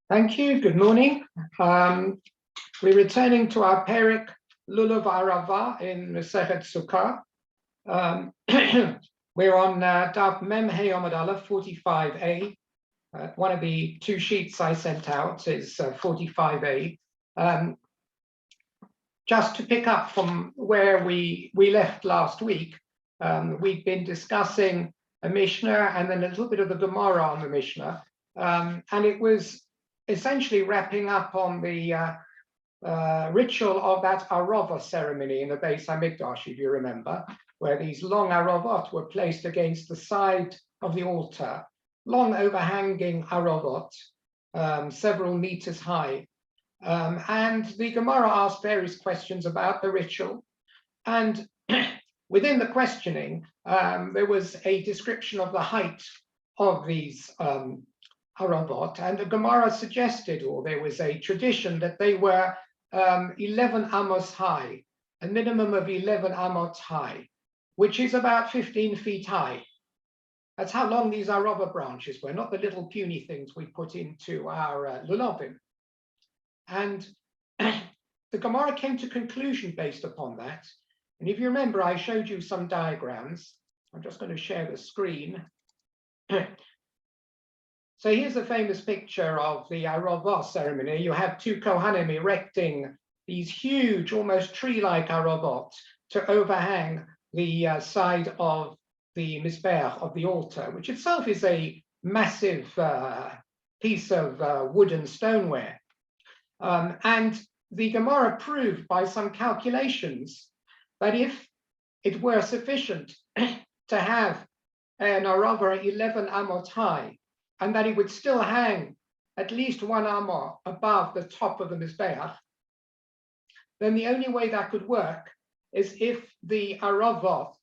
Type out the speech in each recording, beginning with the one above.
Thank you. Good morning. We're returning to our Perek Lulav Arava in Masechet Sukkah. We're on Daf Mem Hey Amud Aleph 45a. One of the two sheets I sent out is 45a. Just to pick up from where we left last week, we've been discussing a Mishnah and then a little bit of the Gemara on the Mishnah. And it was essentially wrapping up on the ritual of that Arava ceremony in the Beis Hamikdash, if you remember, where these long Aravot were placed against the side of the altar, long overhanging Aravot, several meters high. And the Gemara asked various questions about the ritual. And within the questioning, there was a description of the height of these Aravot, and the Gemara suggested, or there was a tradition, that they were 11 amos high, a minimum of 11 amos high, which is about 15 feet high. That's how long these Arava branches were, not the little puny things we put into our lulavim. And the Gemara came to conclusion based upon that. And if you remember, I showed you some diagrams. I'm just going to share the screen. So here's a famous picture of the Arava ceremony. You have two Kohanim erecting these huge, almost tree-like Aravot to overhang the side of the Mizbeach, of the altar, which itself is a massive piece of wooden stoneware. And the Gemara proved by some calculations that if it were sufficient to have an Arava 11 amot high, and that it would still hang at least 1 amah above the top of the Mizbeach, then the only way that could work is if the Aravot,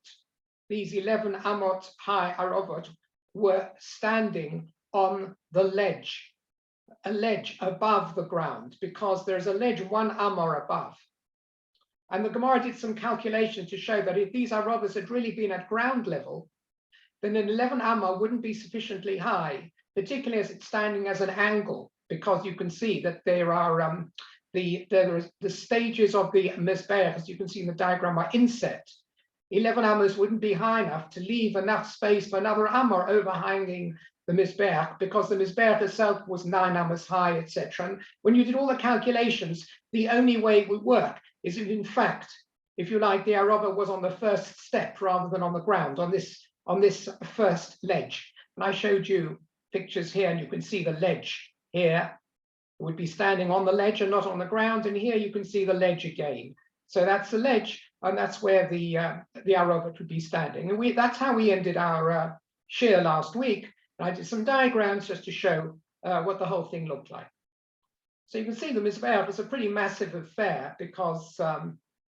these 11 amot high Aravot, were standing on the ledge, a ledge above the ground, because there's a ledge 1 amah above. And the Gemara did some calculation to show that if these Aravos had really been at ground level, then an 11 amah wouldn't be sufficiently high, particularly as it's standing as an angle, because you can see that there are the stages of the Mizbeach, as you can see in the diagram, are inset. 11 amos wouldn't be high enough to leave enough space for another amah overhanging the Mizbeach, because the Mizbeach itself was 9 amos high, etc. And when you did all the calculations, the only way it would work is if, in fact, if you like, the Arava was on the first step rather than on the ground, on this first ledge. And I showed you pictures here, and you can see the ledge here. It would be standing on the ledge and not on the ground, and here you can see the ledge again. So that's the ledge, and that's where the Arava would be standing. And that's how we ended our shir last week. And I did some diagrams just to show what the whole thing looked like. So you can see the Mizbeach is a pretty massive affair, because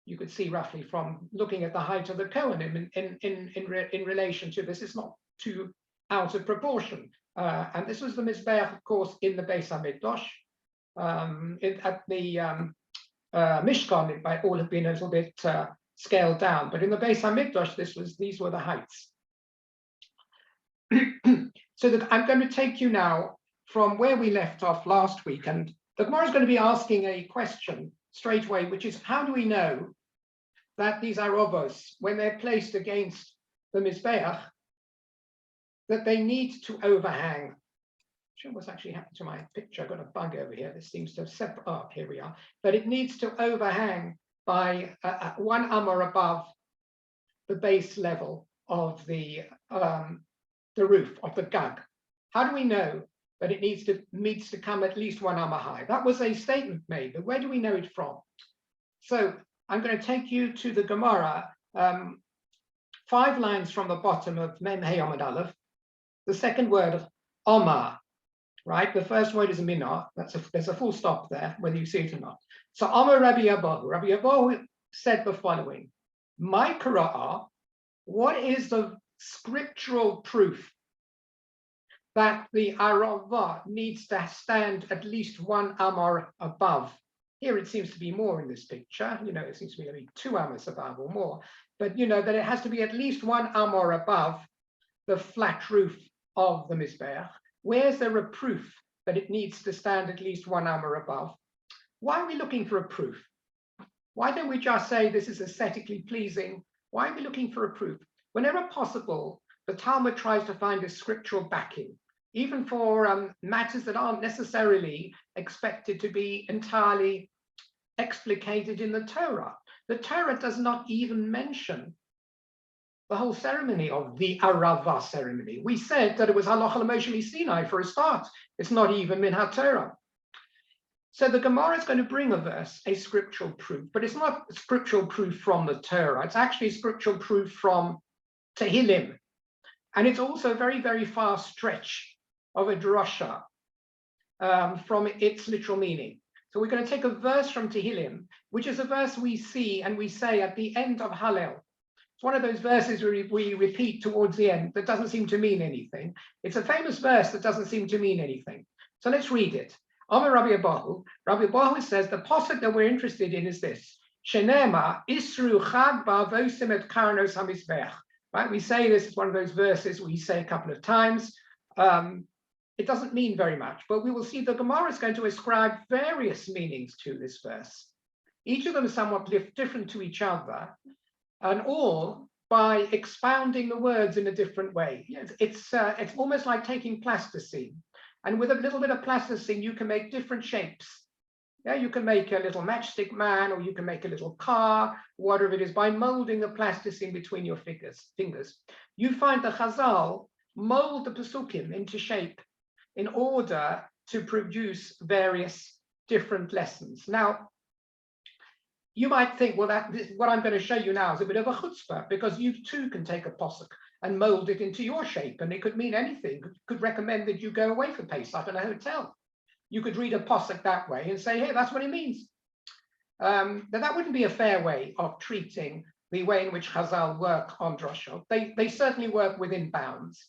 you could see roughly from looking at the height of the Kohanim in relation to this. It's not too out of proportion. And this was the Mizbeach, of course, in the Beis Hamikdash. At the Mishkan, it might all have been a little bit scaled down, but in the Beis Hamikdash, these were the heights. So that I'm going to take you now from where we left off last week, and the Gemara is going to be asking a question straight away, which is, how do we know that these Aravos, when they're placed against the Mizbeach, that they need to overhang? Sure, what's actually happened to my picture? I've got a bug over here. This seems to have separate. Oh, here we are. But it needs to overhang by 1 amah above the base level of the roof of the gag. How do we know that it needs to come at least 1 amah high? That was a statement made, but where do we know it from? So I'm going to take you to the Gemara, 5 lines from the bottom of Mem Hey Amud Aleph. The second word, Omar, right? The first word is minah. There's a full stop there, whether you see it or not. So Omar Rabbi Abahu. Rabbi Abahu said the following: My Qura'ah, what is the scriptural proof that the Arava needs to stand at least 1 amah above? Here it seems to be more in this picture. It seems to be only 2 amos above or more. But that it has to be at least 1 amah above the flat roof of the Mizbeach. Where's there a proof that it needs to stand at least 1 amma above? Why are we looking for a proof? Why don't we just say this is aesthetically pleasing? Why are we looking for a proof? Whenever possible, the Talmud tries to find a scriptural backing, even for matters that aren't necessarily expected to be entirely explicated in the Torah. The Torah does not even mention the whole ceremony of the Arava ceremony. We said that it was Halacha l'Moshe Sinai for a start. It's not even Min HaTorah. So the Gemara is going to bring a verse, a scriptural proof, but it's not scriptural proof from the Torah. It's actually scriptural proof from Tehillim. And it's also a very, very far stretch of a drasha from its literal meaning. So we're going to take a verse from Tehillim, which is a verse we see and we say at the end of Hallel. It's one of those verses we repeat towards the end that doesn't seem to mean anything. It's a famous verse that doesn't seem to mean anything. So let's read it. Amar Rabbi Abahu. Rabbi Abahu says the pasuk that we're interested in is this: Shenema Isru Chag Ba'avosim et Karnos HaMizbech. Right? We say this is one of those verses we say a couple of times. It doesn't mean very much, but we will see the Gemara is going to ascribe various meanings to this verse. Each of them is somewhat different to each other, and all by expounding the words in a different way. It's almost like taking plasticine. And with a little bit of plasticine, you can make different shapes. Yeah, you can make a little matchstick man, or you can make a little car, whatever it is, by molding the plasticine between your fingers. You find the Chazal mold the Pesukim into shape in order to produce various different lessons. Now, you might think, well, what I'm going to show you now is a bit of a chutzpah, because you too can take a posuk and mold it into your shape, and it could mean anything. Could recommend that you go away for Pesach in a hotel. You could read a posuk that way and say, hey, that's what it means. That wouldn't be a fair way of treating the way in which Chazal work on drashot. They certainly work within bounds.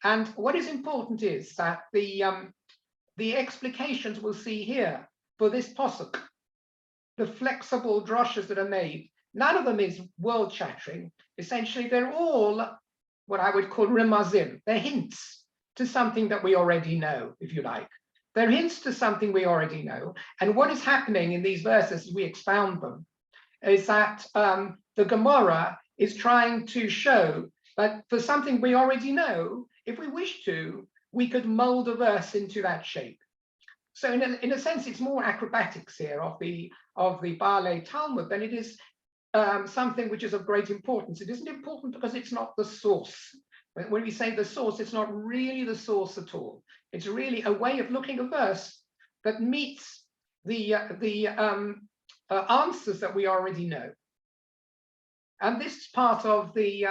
And what is important is that the explications we'll see here for this posuk, the flexible drashas that are made, none of them is world-shattering. Essentially, they're all what I would call remazim. They're hints to something that we already know, if you like. They're hints to something we already know. And what is happening in these verses as we expound them is that the Gemara is trying to show that for something we already know, if we wish to, we could mold a verse into that shape. So in a sense, it's more acrobatics here of the Baalei Talmud than it is something which is of great importance. It isn't important because it's not the source. When we say the source, it's not really the source at all. It's really a way of looking at a verse that meets the answers that we already know. And this is part of the,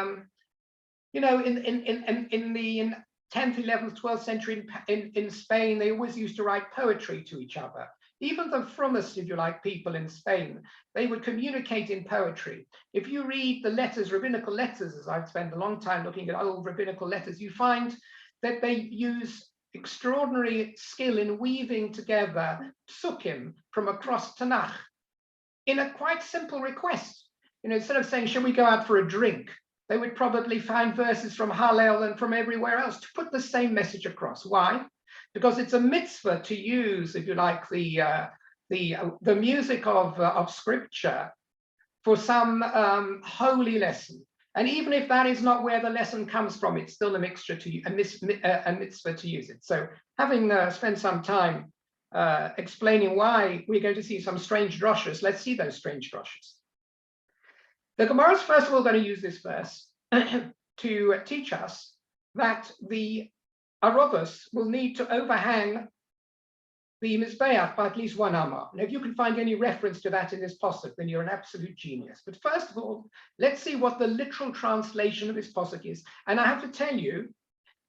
in the 10th, 11th, 12th century in Spain, they always used to write poetry to each other. Even the frumest, if you like, people in Spain, they would communicate in poetry. If you read the letters, rabbinical letters, as I've spent a long time looking at old rabbinical letters, you find that they use extraordinary skill in weaving together psukim from across Tanakh in a quite simple request. Instead of saying, shall we go out for a drink? They would probably find verses from Hallel and from everywhere else to put the same message across. Why? Because it's a mitzvah to use, if you like, the music of scripture for some holy lesson. And even if that is not where the lesson comes from, it's still a mitzvah to use it. So having spent some time explaining why we're going to see some strange drashas, let's see those strange drashas. The Gemara is first of all going to use this verse to teach us that the Arovos will need to overhang the Mizbeach by at least 1 amma. And if you can find any reference to that in this posuk, then you're an absolute genius. But first of all, let's see what the literal translation of this posuk is. And I have to tell you,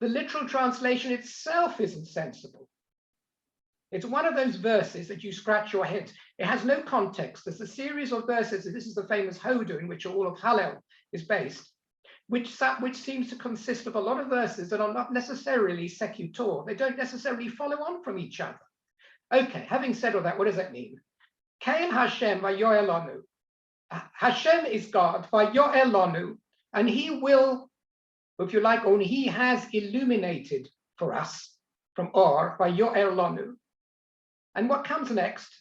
the literal translation itself isn't sensible. It's one of those verses that you scratch your head. It has no context. There's a series of verses, and this is the famous Hodu, in which all of Hallel is based, which seems to consist of a lot of verses that are not necessarily secutor. They don't necessarily follow on from each other. Okay, having said all that, what does that mean? Kain Hashem vayoelanu. Hashem is God, vayoelanu, and he will, if you like, or he has illuminated for us from Or, by Yo'er Lonu. And what comes next?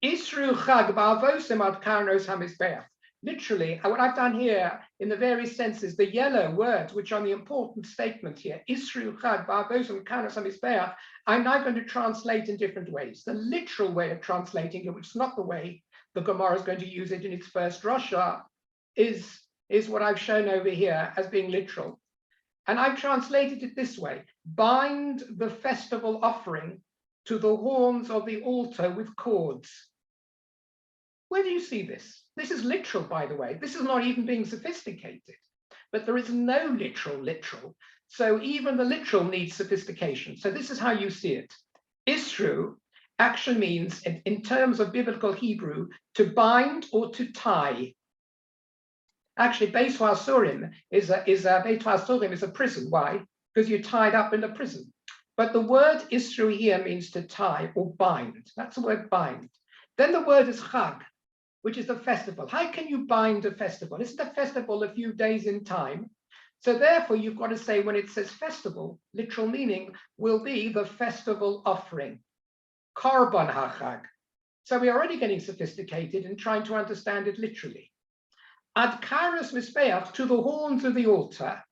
Isru Chag Ba'avosim ad Karnos HaMizbeach. Literally, what I've done here in the various senses, the yellow words, which are the important statement here, Isru Chag Ba'avosim Karnos HaMizbeach, I'm now going to translate in different ways. The literal way of translating it, which is not the way the Gemara is going to use it in its first drasha, is what I've shown over here as being literal. And I've translated it this way: bind the festival offering to the horns of the altar with cords. Where do you see this? This is literal, by the way. This is not even being sophisticated, but there is no literal. So even the literal needs sophistication. So this is how you see it. Isru actually means, in terms of biblical Hebrew, to bind or to tie. Actually, Beit HaSurim is a prison. Why? Because you're tied up in a prison. But the word Isru here means to tie or bind. That's the word bind. Then the word is Chag, which is the festival. How can you bind a festival? Isn't a festival a few days in time? So therefore, you've got to say, when it says festival, literal meaning will be the festival offering. Korban HaChag. So we're already getting sophisticated in trying to understand it literally. Ad Karos Mizbeach, to the horns of the altar.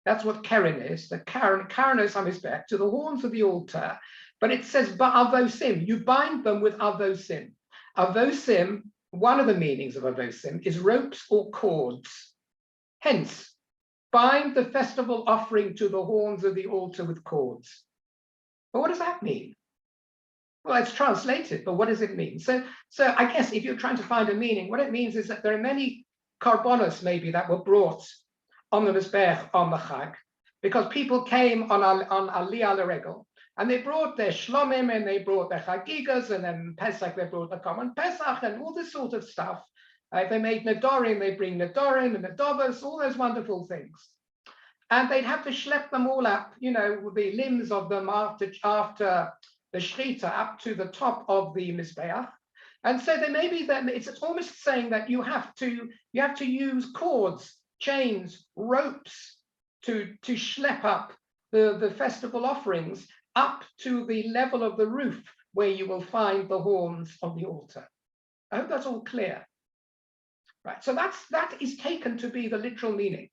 That's what Keren is, the Karos HaMizbeach, to the horns of the altar. But it says Ba'avosim, you bind them with Avosim. Avosim, one of the meanings of Avosim is ropes or cords. Hence, bind the festival offering to the horns of the altar with cords. But what does that mean? Well, it's translated, but what does it mean? So I guess if you're trying to find a meaning, what it means is that there are many karbonos maybe that were brought on the Mizbeach on the Chag, because people came on Aliyah L'Regel, and they brought their shlomim, and they brought their chagigas, and then Pesach, they brought the common Pesach, and all this sort of stuff. If they made Nedorim, they bring Nedorim and Nedovos, all those wonderful things. And they'd have to schlep them all up, with the limbs of them after the Shrita up to the top of the Mizbeach. And so there may be that it's almost saying that you have to use cords, chains, ropes to schlep up the festival offerings up to the level of the roof where you will find the horns of the altar. I hope that's all clear. Right, so that is taken to be the literal meaning.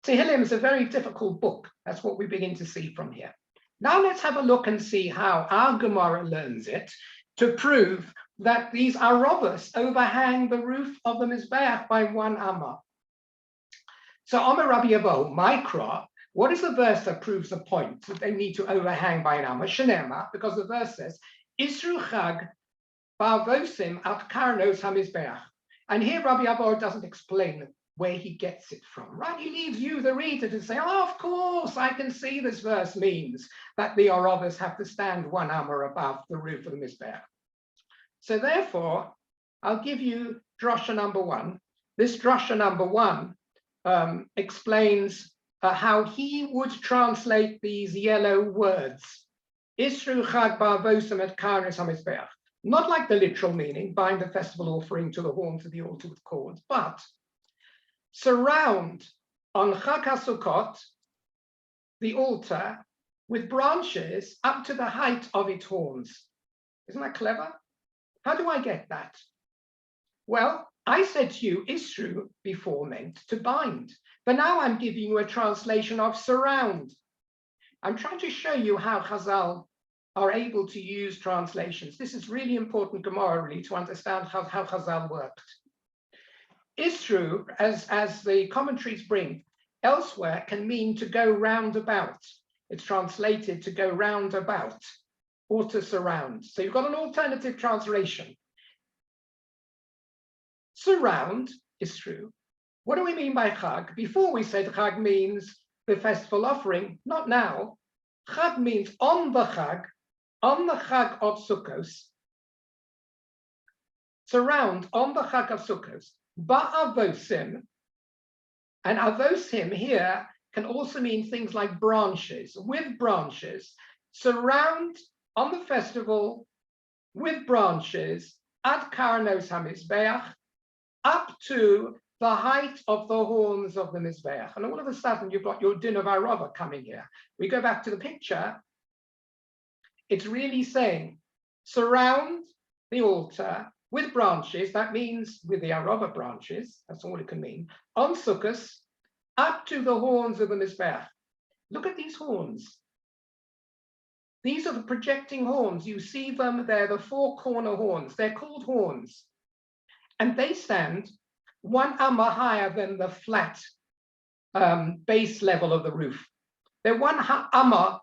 Tehillim is a very difficult book. That's what we begin to see from here. Now let's have a look and see how our Gemara learns it to prove that these arobos overhang the roof of the Mizbeach by 1 amma. So Amar Rabbi Abo, Mikra, what is the verse that proves the point that they need to overhang by an amma? Shenema, because the verse says, Isru Chag Ba'avosim at Karnos HaMizbeach. And here Rabbi Abo doesn't explain where he gets it from, right? He leaves you, the reader, to say, oh, of course, I can see this verse means that the arobos have to stand 1 amma above the roof of the Mizbeach. So therefore, I'll give you drasha number 1. This drasha number 1 explains how he would translate these yellow words. Isru Chag Ba'avosim et Karnos HaMizbeach. Not like the literal meaning, bind the festival offering to the horns of the altar with cords, but surround on Chag HaSukkot the altar with branches up to the height of its horns. Isn't that clever? How do I get that? Well, I said to you, Isru before meant to bind, but now I'm giving you a translation of surround. I'm trying to show you how Chazal are able to use translations. This is really important Gemara to understand how Chazal worked. Isru, as the commentaries bring, elsewhere can mean to go round about. It's translated to go round about or to surround. So you've got an alternative translation. Surround is true. What do we mean by Chag? Before we said Chag means the festival offering, not now. Chag means on the Chag of Sukkos. Surround on the Chag of Sukkos. Ba'avosim, and avosim here can also mean things like branches, with branches. Surround on the festival with branches, ad Karnos HaMizbeach, up to the height of the horns of the Mizbeach. And all of a sudden, you've got your din of Arava coming here. We go back to the picture. It's really saying, surround the altar with branches. That means with the Arava branches. That's all it can mean. On Sukkot, up to the horns of the Mizbeach. Look at these horns. These are the projecting horns. You see them, they're the four corner horns. They're called horns. And they stand 1 amma higher than the flat base level of the roof. They're 1 amma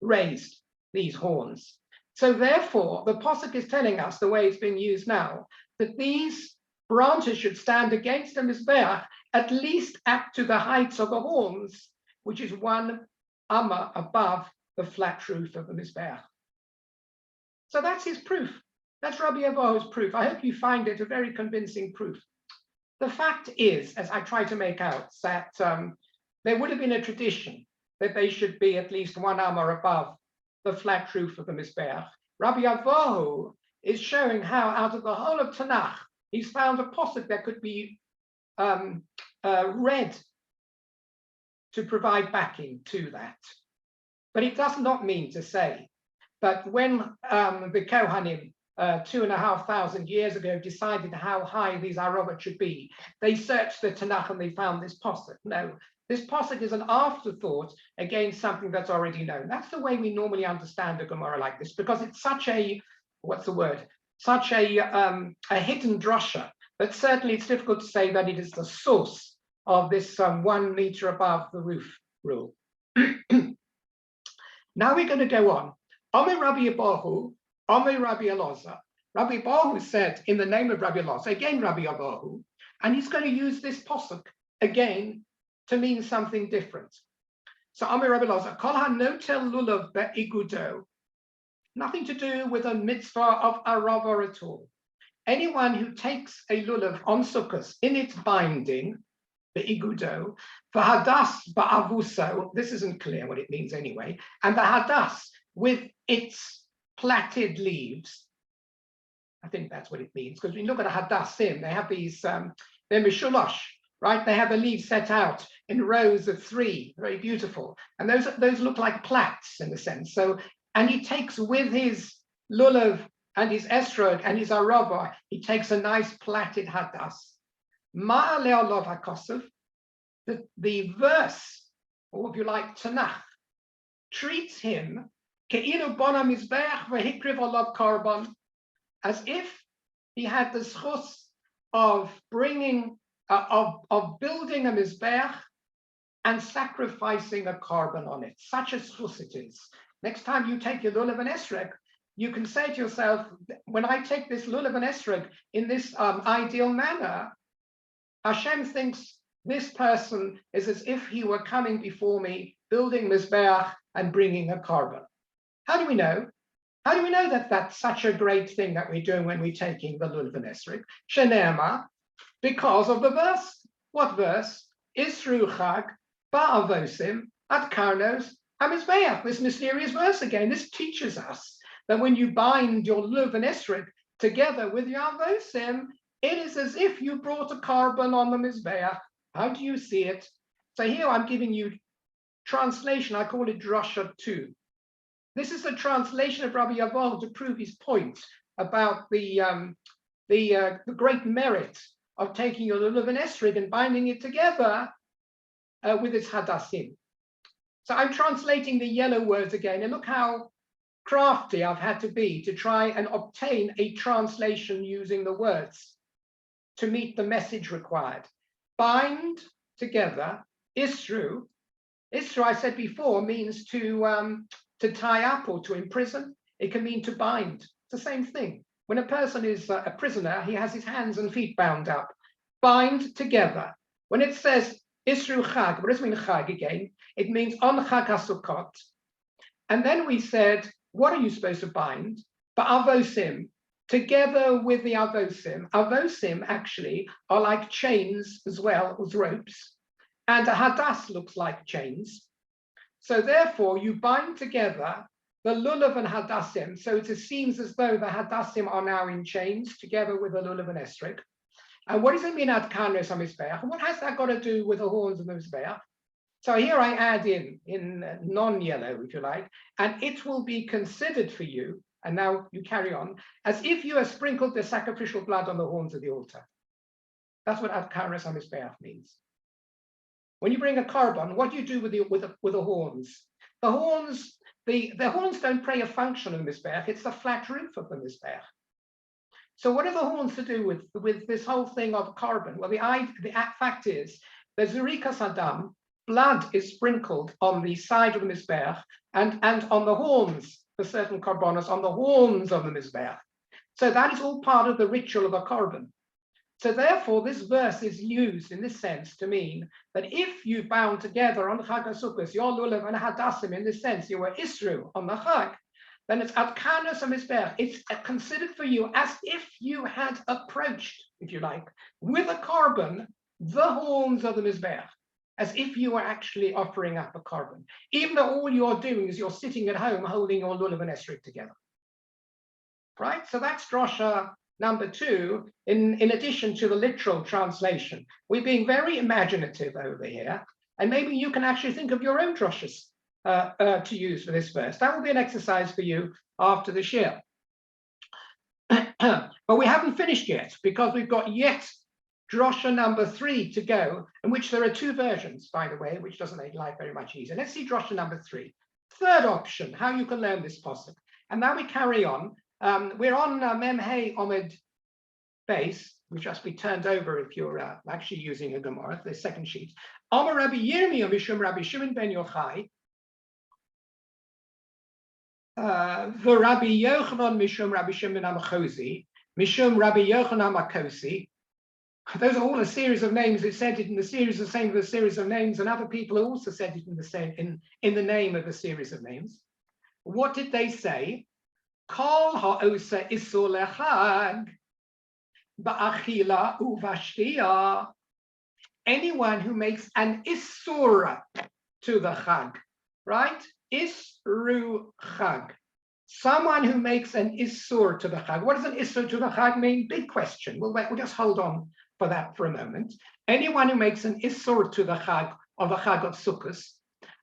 raised, these horns. So therefore, the Pasuk is telling us, the way it's being used now, that these branches should stand against the Mizbeach at least up to the heights of the horns, which is 1 amma above the flat roof of the Mizbeach. So that's his proof. That's Rabbi Abahu's proof. I hope you find it a very convincing proof. The fact is, as I try to make out, that there would have been a tradition that they should be at least 1 amma above the flat roof of the Mizbeach. Rabbi Abahu is showing how out of the whole of Tanakh, he's found a pasuk that could be read to provide backing to that. But it does not mean to say that when the Kohanim 2,500 years ago decided how high these Arava should be, they searched the Tanakh and they found this pasuk. No, this pasuk is an afterthought against something that's already known. That's the way we normally understand a Gemara like this, because it's such a, what's the word? Such a hidden drasha, that certainly it's difficult to say that it is the source of this 1 meter above the roof rule. Now we're going to go on. Omer Rabbi Abahu, Omer Rabbi Elazar. Rabbi Abahu said in the name of Rabbi Elazar, again Rabbi Abahu, and he's going to use this pasuk again to mean something different. So Omer Rabbi Elazar, Kol hanotel lulav be'igudo, nothing to do with a mitzvah of Arava at all. Anyone who takes a lulav on Sukkot in its binding, the igudo, for hadas ba'avuso, this isn't clear what it means anyway, and the hadas with its plaited leaves. I think that's what it means, because when you look at a hadasim, they have these, they're mishulash, right? They have the leaves set out in rows of 3, very beautiful. And those look like plaits in a sense. So, and he takes with his lulav and his esrog and his arava, he takes a nice plaited hadas. Ma'ale'olov hakosov, the verse, or if you like, Tanakh, treats him ke'ilu bona mizbeach v'hikriv olav korban, as if he had the schus of bringing, of building a mizbeach and sacrificing a korban on it. Such a schus it is. Next time you take your lulav and esrog, you can say to yourself, when I take this lulav and esrog in this ideal manner, Hashem thinks this person is as if he were coming before me, building mizbeach and bringing a korban. How do we know? How do we know that that's such a great thing that we're doing when we're taking the lulav and esrog? Shene'ema, because of the verse. What verse? Isru chag ba'avosim at karnos hamizbeach. This mysterious verse again. This teaches us that when you bind your lulav and esrog together with your avosim, it is as if you brought a korban on the mizbeach. How do you see it? So here I'm giving you translation. I call it drasha 2. This is a translation of Rabbi Abahu to prove his point about the great merit of taking your lulav and esrog and binding it together with its hadasim. So I'm translating the yellow words again, and look how crafty I've had to be to try and obtain a translation using the words to meet the message required. Bind together, isru. Isru, I said before, means to tie up or to imprison. It can mean to bind. It's the same thing. When a person is a prisoner, he has his hands and feet bound up. Bind together. When it says isru chag, what does it mean chag again? It means on chag hasukot. And then we said, what are you supposed to bind? Ba'avosim, together with the avosim. Avosim actually are like chains as well as ropes. And a hadas looks like chains. So therefore you bind together the lulav and hadasim. So it seems as though the hadasim are now in chains together with the lulav and esrog. And what does it mean at Kanes HaMizbeach? And what has that got to do with the horns of the Mizbeach? So here I add in non-yellow, if you like, and it will be considered for you, and now you carry on, as if you have sprinkled the sacrificial blood on the horns of the altar. That's what at Kanes HaMizbeach means. When you bring a korban, what do you do with the horns? The horns don't play a function in the Mizbeach. It's the flat roof of the Mizbeach. So what are the horns to do with this whole thing of korban? Well, the fact is, the Zurikas Adam, blood is sprinkled on the side of the Mizbeach and on the horns, for certain korbanos, on the horns of the Mizbeach. So that is all part of the ritual of a korban. So therefore, this verse is used in this sense to mean that if you bound together on Chag HaSukkos, your lulav and hadassim, in this sense, you were Isru on the Chag, then it's at Kanos HaMizbeach. It's considered for you as if you had approached, if you like, with a korban, the horns of the Mizbeach, as if you were actually offering up a korban, even though all you're doing is you're sitting at home holding your lulav and esrog together. Right? So that's drosha number 2, in addition to the literal translation. We're being very imaginative over here, and maybe you can actually think of your own droshas to use for this verse. That will be an exercise for you after the shir. But we haven't finished yet, because we've got yet drosha number 3 to go, in which there are 2 versions, by the way, which doesn't make life very much easier. Let's see drosha number 3. Third option, how you can learn this pasuk. And now we carry on. We're on Mem Hey Omed base, which has to be turned over if you're actually using a Gemara, the second sheet. Amar Rabbi Yirmiyah Mishum Rabbi Shimon ben Yochai, Rabbi Yochanan Mishum Rabbi Shimon HaMachosi, Mishum Rabbi Yochanan HaMakosi. Those are all a series of names. It said it in the series, the same as a series of names, and other people also said it in the same in the name of a series of names. What did they say? Kol ha'osa isur lechag ba'achila uvashtia. Anyone who makes an isur to the chag, right? Isru chag. Someone who makes an isur to the chag. What does an isur to the chag mean? Big question. We'll just hold on for that for a moment. Anyone who makes an isur to the chag of Sukkot,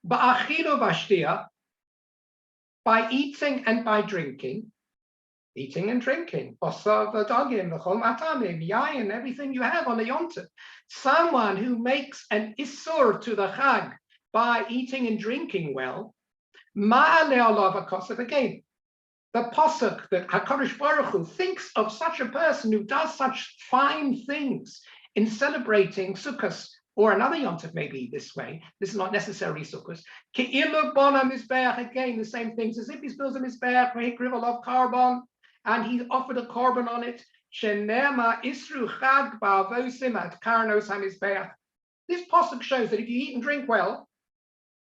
ba'achila uvashtia, by eating and by drinking, eating and drinking, basar v'dagim, v'chol matamim, yayin, everything you have on the yontif. Someone who makes an isur to the chag by eating and drinking well, ma'aleh alav hakosav. Again, the pasuk that HaKadosh Baruch Hu thinks of such a person who does such fine things in celebrating Sukkot, or another yontif maybe this way. This is not necessarily Sukkot. Ke'ilu bona mizbeach, again, the same things, as if he builds a mizbeach, hikriv of carbon, and he offered a korban on it. Shenema isru chag ba'avosim at karnos hamizbeach. This pasuk shows that if you eat and drink well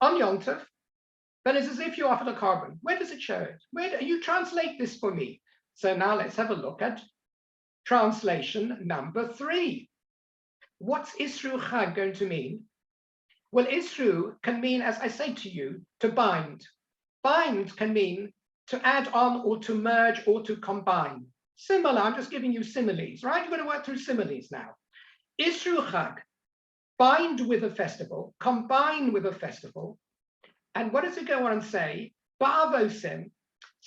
on yontif, then it's as if you offered a korban. Where does it show it? Where do you translate this for me? So now let's have a look at translation number 3. What's Isru Chag going to mean? Well, Isru can mean, as I say to you, to bind. Bind can mean to add on or to merge or to combine. Similar, I'm just giving you similes, right? You're going to work through similes now. Isru Chag, bind with a festival, combine with a festival. And what does it go on and say? Ba'avosim.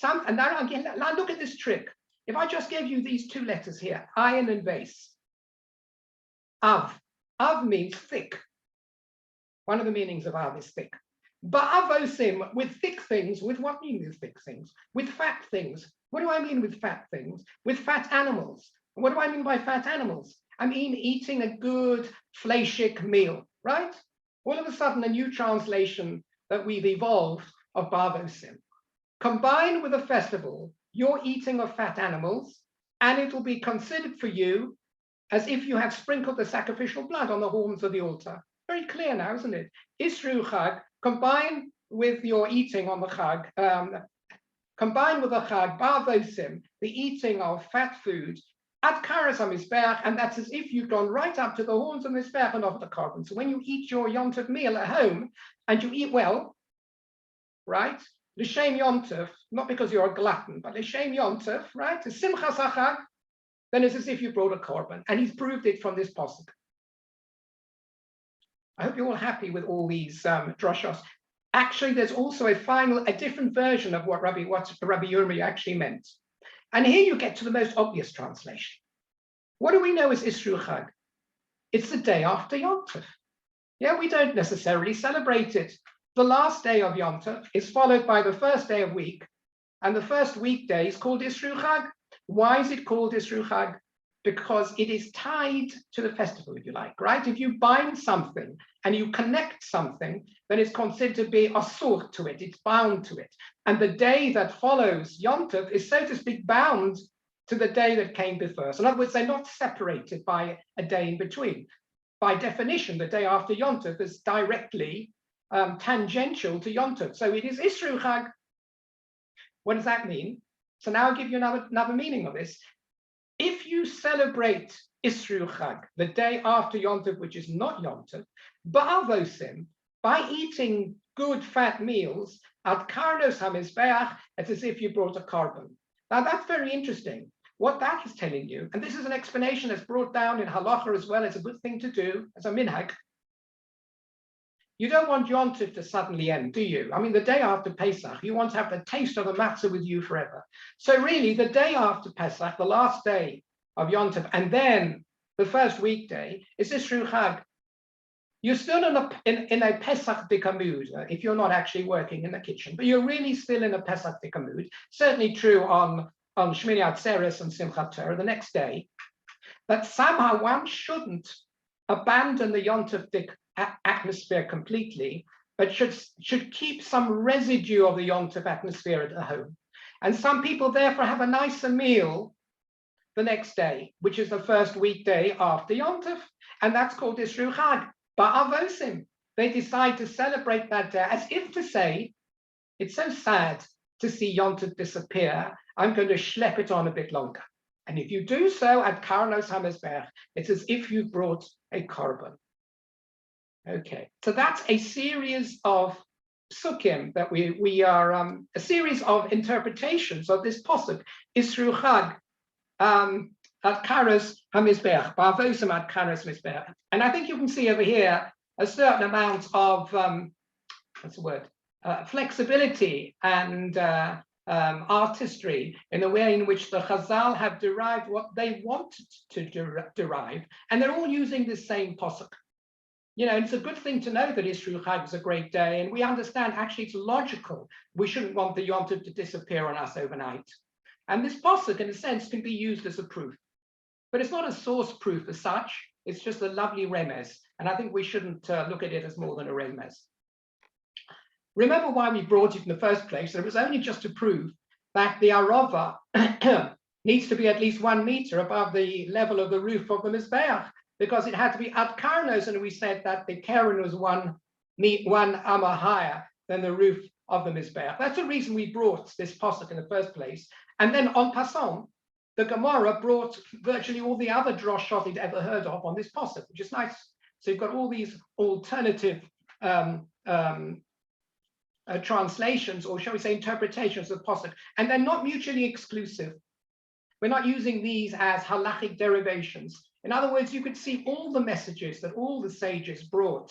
And now again, now look at this trick. If I just gave you these 2 letters here, ayin and base. Av. Av means thick. One of the meanings of av is thick. Ba'avosim, with thick things. With what mean with thick things? With fat things. What do I mean with fat things? With fat animals. What do I mean by fat animals? I mean eating a good fleishik meal, right? All of a sudden, a new translation that we've evolved of ba'avosim. Combine with a festival, your eating of fat animals, and it will be considered for you as if you have sprinkled the sacrificial blood on the horns of the altar. Very clear now, isn't it? Isru Chag, combine with your eating on the Chag, combine with the Chag, ba'avosim, the eating of fat food, at karas hamizbeach, and that's as if you've gone right up to the horns of the mizbeach and offered the korban. So when you eat your yontif meal at home, and you eat well, right? L'shem yontif, not because you're a glutton, but l'shem yontif, right? The simchas hachag, then it's as if you brought a korban. And he's proved it from this pasuk. I hope you're all happy with all these droshos. Actually, there's also a different version of what Rabbi Yirmiyah actually meant. And here you get to the most obvious translation. What do we know as Isru Chag? It's the day after Yom Tov. Yeah, we don't necessarily celebrate it. The last day of Yom Tov is followed by the first day of week, and the first weekday is called Isru Chag. Why is it called Isru Chag? Because it is tied to the festival, if you like, right? If you bind something and you connect something, then it's considered to be asur to it, it's bound to it. And the day that follows Yom Tov is, so to speak, bound to the day that came before. So in other words, they're not separated by a day in between. By definition, the day after Yom Tov is directly tangential to Yom Tov. So it is Isru Chag. What does that mean? So now I'll give you another meaning of this. If you celebrate Isru Chag, the day after Yom Tov, which is not Yom Tov, ba'avosim, by eating good fat meals, at karnos hamizbeach, it's as if you brought a korban. Now that's very interesting. What that is telling you, and this is an explanation that's brought down in halacha as well, it's a good thing to do as a minhag. You don't want Yom Tov to suddenly end, do you? I mean, the day after Pesach, you want to have the taste of the matzah with you forever. So really, the day after Pesach, the last day of Yom Tov, and then the first weekday, is Isru Chag. You're still in a Pesach-dika mood, if you're not actually working in the kitchen, but you're really still in a Pesach-dika mood. Certainly true on Shmini Atzeres and Simchat Torah, the next day. But somehow one shouldn't abandon the Yom Tov atmosphere completely, but should keep some residue of the Yom Tov atmosphere at home. And some people therefore have a nicer meal the next day, which is the first weekday after Yom Tov, and that's called Isru Chag. Ba'avosim, they decide to celebrate that day as if to say, it's so sad to see Yom Tov disappear, I'm going to schlep it on a bit longer. And if you do so at Karnos HaMizbech, it's as if you brought a korban. Okay, so that's a series of psukim that we are, a series of interpretations of this pasuk, Isru Chag, at Karnos HaMizbech, Ba'avosim at Karnos Mizbech. And I think you can see over here a certain amount of, what's the word, flexibility and artistry in the way in which the Chazal have derived what they wanted to derive, and they're all using the same pasuk. You know, it's a good thing to know that Isru Chag is a great day, and we understand actually it's logical. We shouldn't want the Yom Tov to disappear on us overnight. And this pasuk, in a sense, can be used as a proof. But it's not a source proof as such, it's just a lovely remez. And I think we shouldn't look at it as more than a remez. Remember why we brought it in the first place. It was only just to prove that the arava needs to be at least 1 meter above the level of the roof of the Mizbeach, because it had to be ad karnos, and we said that the keren was one amma higher than the roof of the Mizbeach. That's the reason we brought this pasuk in the first place. And then en passant, the Gemara brought virtually all the other droshot he'd ever heard of on this pasuk, which is nice. So you've got all these alternative translations, or shall we say interpretations of pasuk, and they're not mutually exclusive. We're not using these as halachic derivations. In other words, you could see all the messages that all the sages brought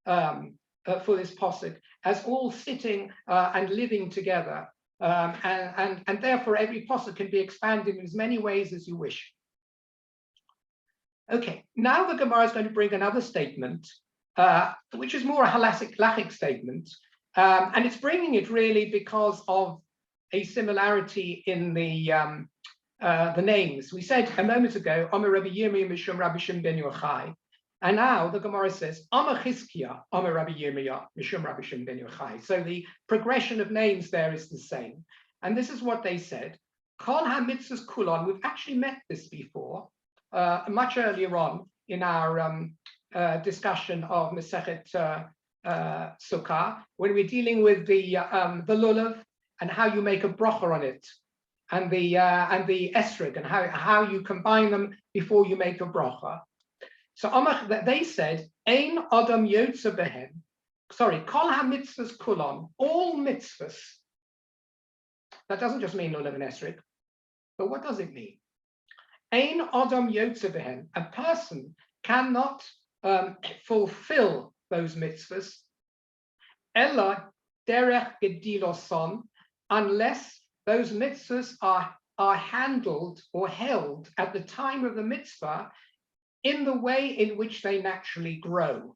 for this pasuk as all sitting and living together. And therefore, every pasuk can be expanded in as many ways as you wish. Okay, now the Gemara is going to bring another statement, which is more a halachic statement. And it's bringing it really because of a similarity in the names. We said a moment ago, Omer Rabbi Yirmiyah Mishum Rabbi Shimon ben Yochai. And now the Gemara says, Omer Chizkiah, Omer Rabbi Yirmiyah Mishum Rabbi Shimon ben Yochai. So the progression of names there is the same. And this is what they said. Kol ha-mitzvahs kulon, we've actually met this before, much earlier on in our discussion of Masechet Sukkah, when we're dealing with the lulav and how you make a bracha on it, and the esrog, and how you combine them before you make a bracha. So they said, Ein Adam Yotze Behem. Sorry, Kol ha-mitzvahs kulon, all mitzvahs. That doesn't just mean lulav and esrog, but what does it mean? Ein Adam Yotze behen, a person cannot fulfill those mitzvahs, Ella derech gediloson, unless those mitzvahs are handled or held at the time of the mitzvah in the way in which they naturally grow.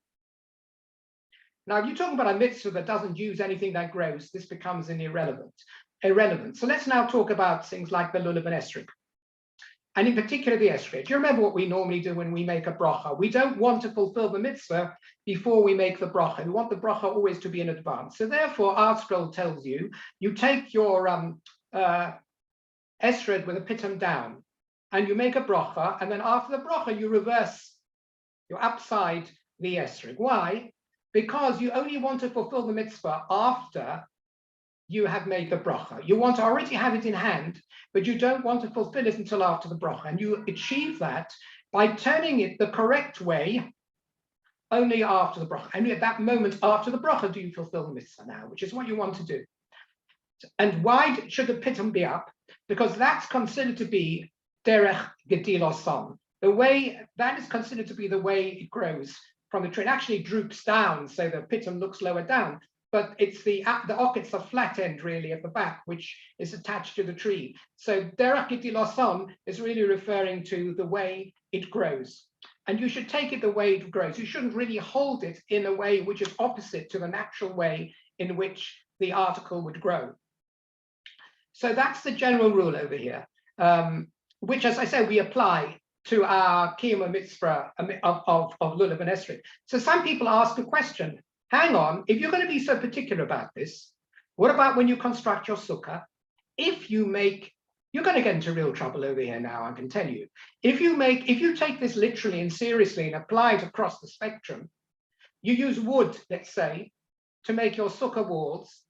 Now, if you're talking about a mitzvah that doesn't use anything that grows, this becomes an irrelevant. So let's now talk about things like the lulav and esrog, and in particular the esrog. Do you remember what we normally do when we make a bracha? We don't want to fulfill the mitzvah before we make the bracha. We want the bracha always to be in advance. So therefore, our scroll tells you, you take your esrog with a pitum down, and you make a bracha, and then after the bracha, you reverse, you upside the esrog. Why? Because you only want to fulfill the mitzvah after you have made the bracha. You want to already have it in hand, but you don't want to fulfill it until after the bracha. And you achieve that by turning it the correct way only after the bracha. Only at that moment after the bracha do you fulfill the mitzvah now, which is what you want to do. And why should the pitum be up? Because that's considered to be derech gediloson. The way that is considered to be the way it grows from the tree. It actually droops down, so the pitum looks lower down. But it's the it's the flat end really at the back, which is attached to the tree. So derech gediloson is really referring to the way it grows. And you should take it the way it grows. You shouldn't really hold it in a way which is opposite to the natural way in which the article would grow. So that's the general rule over here, which, as I said, we apply to our kiyum mitzvah of lulav and esrog. So some people ask a question. Hang on, if you're going to be so particular about this, what about when you construct your sukkah? If you make, you're going to get into real trouble over here now, I can tell you. If you take this literally and seriously and apply it across the spectrum, you use wood, let's say, to make your sukkah walls.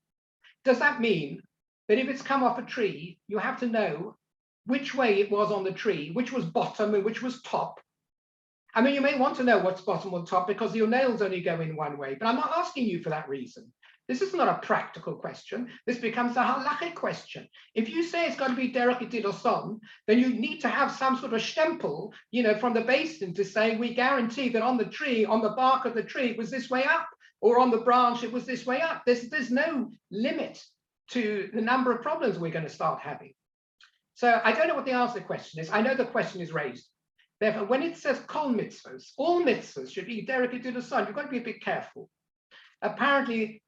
Does that mean that if it's come off a tree, you have to know which way it was on the tree, which was bottom and which was top? I mean, you may want to know what's bottom or top because your nails only go in one way, but I'm not asking you for that reason. This is not a practical question. This becomes a halachic question. If you say it's got to be derech gediloson, then you need to have some sort of stempel, from the basin to say, we guarantee that on the tree, on the bark of the tree, it was this way up, or on the branch, it was this way up. There's no limit to the number of problems we're going to start having. So I don't know what the answer to the question is. I know the question is raised. Therefore, when it says kol mitzvahs, all mitzvahs should be derech gediloson. You've got to be a bit careful. Apparently,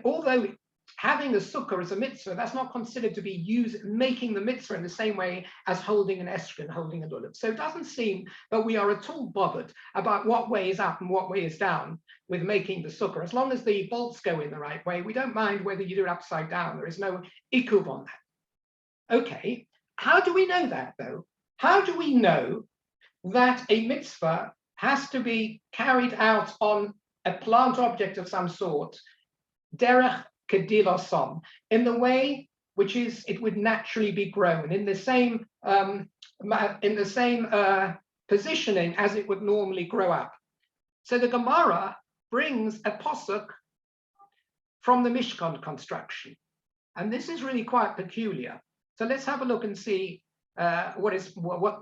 although having a sukkah as a mitzvah, that's not considered to be making the mitzvah in the same way as holding an esrog and holding a lulav. So it doesn't seem that we are at all bothered about what way is up and what way is down with making the sukkah. As long as the bolts go in the right way, we don't mind whether you do it upside down. There is no ikuv on that. Okay, how do we know that though? How do we know that a mitzvah has to be carried out on a plant object of some sort, derech gediloson, in the way which is it would naturally be grown, in the same positioning as it would normally grow up? So the Gemara brings a posuk from the Mishkan construction, and this is really quite peculiar. So let's have a look and see what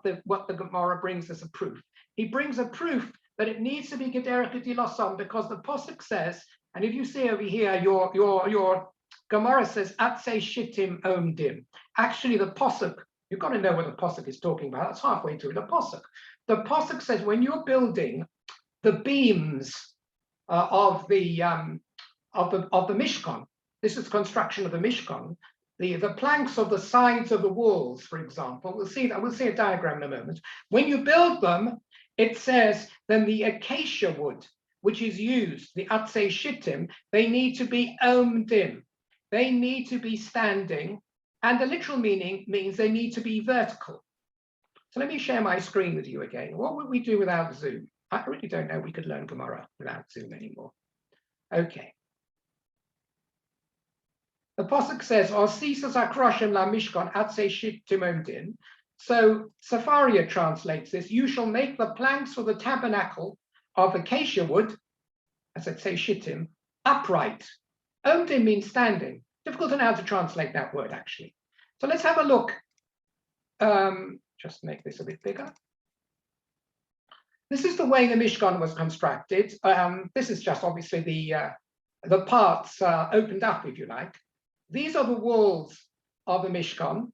the Gemara brings as a proof. He brings a proof that it needs to be derech gediloson because the posuk says, and if you see over here, your Gemara says atzei shittim omdim. Actually, the posuk, you've got to know what the posuk is talking about. That's halfway through the posuk. The posuk says when you're building the beams of the Mishkan, this is construction of the Mishkan. The planks of the sides of the walls, for example, we'll see a diagram in a moment. When you build them, it says then the acacia wood, which is used, the atzei shittim, they need to be omdim. They need to be standing, and the literal meaning means they need to be vertical. So let me share my screen with you again. What would we do without Zoom? I really don't know we could learn Gemara without Zoom anymore. Okay. The posuk says, "Osisas akroshem la mishkan atzei shittim omdim." So Safaria translates this: "You shall make the planks for the tabernacle of acacia wood, as I'd say shittim, upright." Omdim means standing. Difficult to know how to translate that word actually. So let's have a look just make this a bit bigger. This is the way the Mishkan was constructed. This is just obviously the parts opened up, if you like. These are the walls of the Mishkan,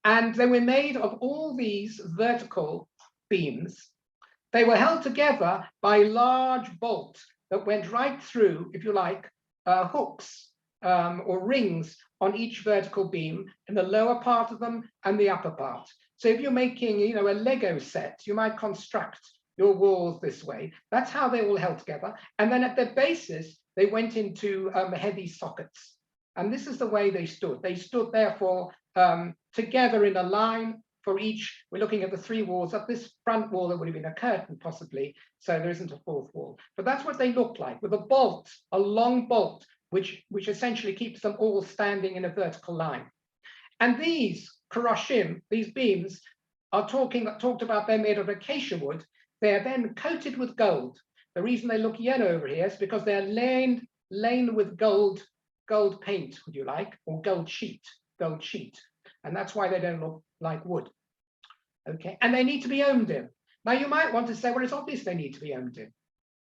and they were made of all these vertical beams. They were held together by large bolts that went right through, if you like, hooks or rings on each vertical beam in the lower part of them and the upper part. So if you're making, a Lego set, you might construct your walls this way. That's how they all held together. And then at their bases, they went into heavy sockets. And this is the way they stood. They stood, therefore, together in a line for each. We're looking at the three walls. At this front wall, there would have been a curtain, possibly, so there isn't a fourth wall. But that's what they look like, with a bolt, a long bolt, which essentially keeps them all standing in a vertical line. And these karoshim, these beams, are talked about. They're made of acacia wood. They're then coated with gold. The reason they look yellow over here is because they're laned with gold paint, would you like, or gold sheet. And that's why they don't look like wood. Okay, and they need to be owned in. Now you might want to say, well, it's obvious they need to be owned in.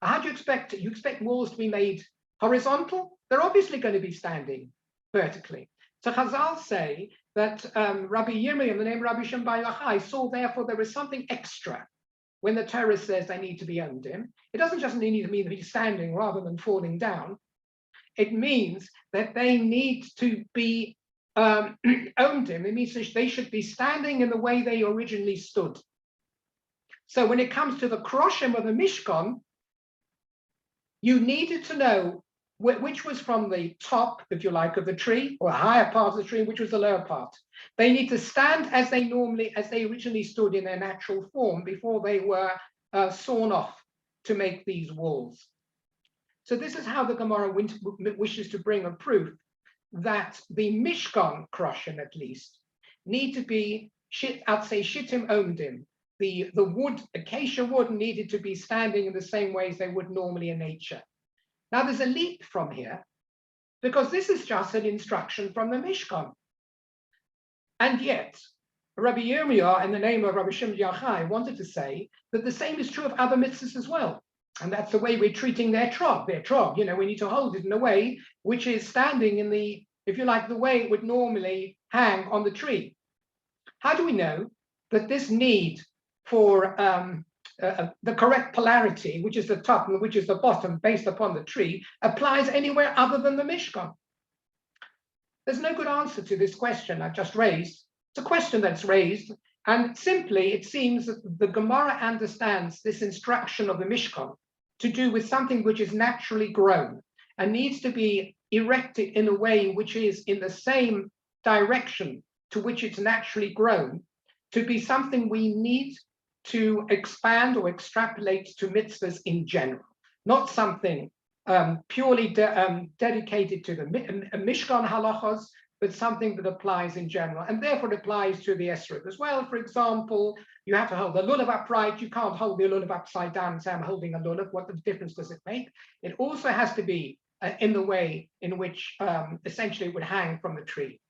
How do you expect it? You expect walls to be made horizontal? They're obviously going to be standing vertically. So Chazal say that Rabbi Yirmiyah, the name Rabbi Shem Bar Yochai, saw therefore there is something extra when the Torah says they need to be owned in. It doesn't just need to mean to be standing rather than falling down. It means that they need to be owned in. It means they should be standing in the way they originally stood. So when it comes to the kroshim of the Mishkan, you needed to know which was from the top, if you like, of the tree, or a higher part of the tree, which was the lower part. They need to stand as they originally stood in their natural form before they were sawn off to make these walls. So this is how the Gemara wishes to bring a proof that the Mishkan kroshim, at least, need to be, I'd say, shittim omdim. The wood, acacia wood, needed to be standing in the same way as they would normally in nature. Now there's a leap from here, because this is just an instruction from the Mishkan. And yet, Rabbi Yirmiyah, in the name of Rabbi Shem Bar Yochai, wanted to say that the same is true of other mitzvahs as well. And that's the way we're treating their trog. We need to hold it in a way which is standing in the, if you like, the way it would normally hang on the tree. How do we know that this need for the correct polarity, which is the top and which is the bottom, based upon the tree, applies anywhere other than the Mishkan? There's no good answer to this question I've just raised. It's a question that's raised, and simply it seems that the Gemara understands this instruction of the Mishkan to do with something which is naturally grown and needs to be erected in a way which is in the same direction to which it's naturally grown, to be something we need to expand or extrapolate to mitzvahs in general, not something purely dedicated to the Mishkan halachos, but something that applies in general, and therefore it applies to the Esrog as well. For example, you have to hold the lulav upright. You can't hold the lulav upside down and say, I'm holding a lulav. What difference does it make? It also has to be in the way in which essentially it would hang from the tree.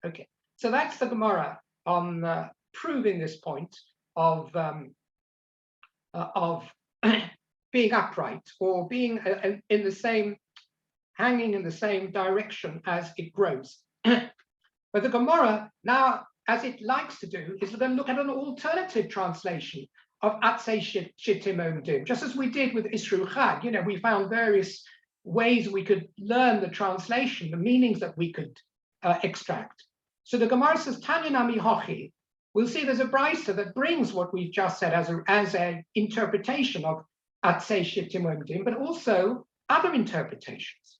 Okay, so that's the Gemara on proving this point of being upright, or being in the same, hanging in the same direction as it grows. But the Gemara now, as it likes to do, is then look at an alternative translation of Atzei Shittim Omdim, just as we did with Isru Chag. We found various ways we could learn the translation, the meanings that we could extract. So the Gemara says, Tanya Nami Hochi. We'll see there's a brisa that brings what we've just said as an interpretation of Atzei Shittim Omdim, but also other interpretations.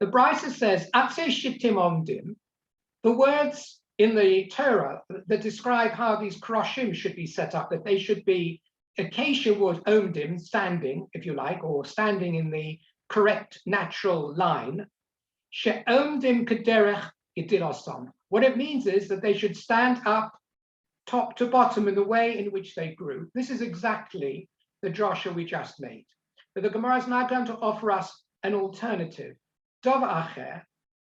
The brisa says, Atzei Shittim Omdim, the words in the Torah that describe how these kroshim should be set up, that they should be acacia wood omdim, standing, if you like, or standing in the correct natural line. She'omdim kederech idirosam. What it means is that they should stand up top to bottom in the way in which they grew. This is exactly the drasha we just made. But the Gemara is now going to offer us an alternative. Dov acher.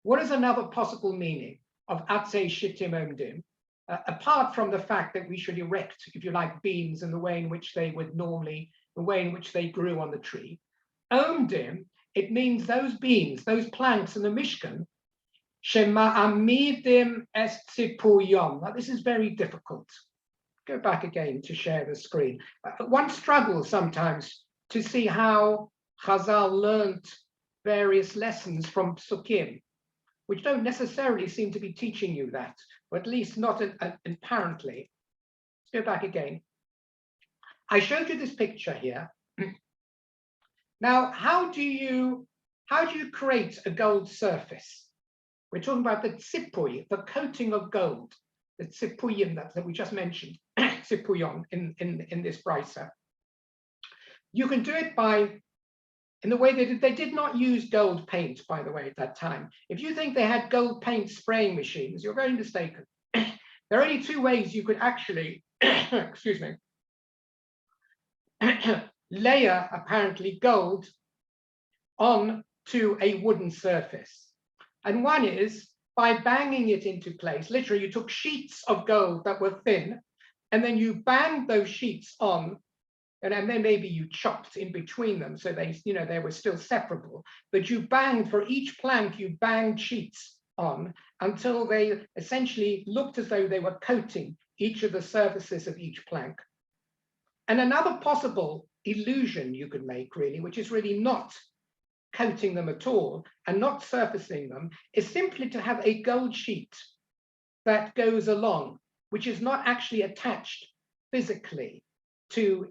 What is another possible meaning of Atzei Shittim Omdim? apart from the fact that we should erect, if you like, beams in the way in which they would normally, the way in which they grew on the tree. Omdim, it means those beams, those planks in the Mishkan, Shema'amidim es tzipuyom. Now, this is very difficult. Go back again to share the screen. One struggles sometimes to see how Chazal learned various lessons from Psukim, which don't necessarily seem to be teaching you that, or at least not apparently. Let's go back again. I showed you this picture here. Now, how do you create a gold surface? We're talking about the tzipui, the coating of gold, the tzipuyim that we just mentioned, tzipuyon in this brisa. You can do it by, in the way they did not use gold paint, by the way, at that time. If you think they had gold paint spraying machines, you're very mistaken. There are only two ways you could actually, excuse me, layer apparently gold onto a wooden surface. And one is by banging it into place. Literally, you took sheets of gold that were thin, and then you banged those sheets on, and then maybe you chopped in between them so they, they were still separable. But you banged for each plank, you banged sheets on until they essentially looked as though they were coating each of the surfaces of each plank. And another possible illusion you could make, really, which is really not coating them at all and not surfacing them, is simply to have a gold sheet that goes along, which is not actually attached physically to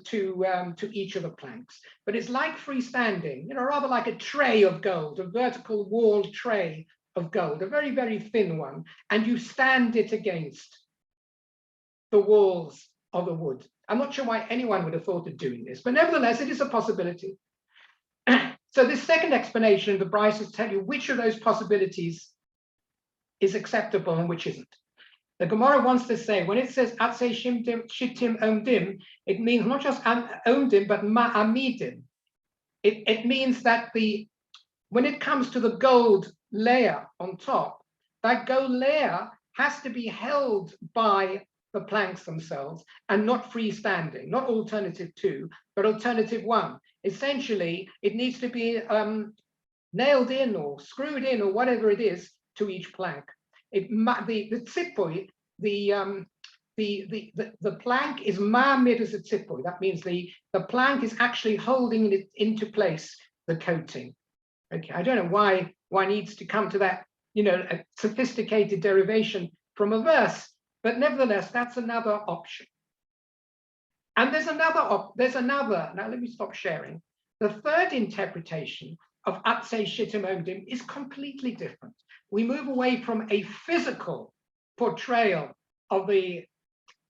each of the planks, but it's like freestanding, rather like a tray of gold, a vertical walled tray of gold, a very, very thin one, and you stand it against the walls of the wood. I'm not sure why anyone would have thought of doing this, but nevertheless, it is a possibility. So this second explanation of the Bryces tell you which of those possibilities is acceptable and which isn't. The Gemara wants to say, when it says Atzei Shittim Omdim, it means not just Omdim, but Ma'amidim. It means that when it comes to the gold layer on top, that gold layer has to be held by the planks themselves and not freestanding, not alternative 2, but alternative 1. Essentially, it needs to be nailed in or screwed in or whatever it is to each plank. The tzipui, the plank is ma'amid as a tzipui. That means the plank is actually holding it into place, the coating. Okay, I don't know why one needs to come to that, a sophisticated derivation from a verse, but nevertheless, that's another option. And there's another, now let me stop sharing. The third interpretation of Atzei Shittim Omdim is completely different. We move away from a physical portrayal of the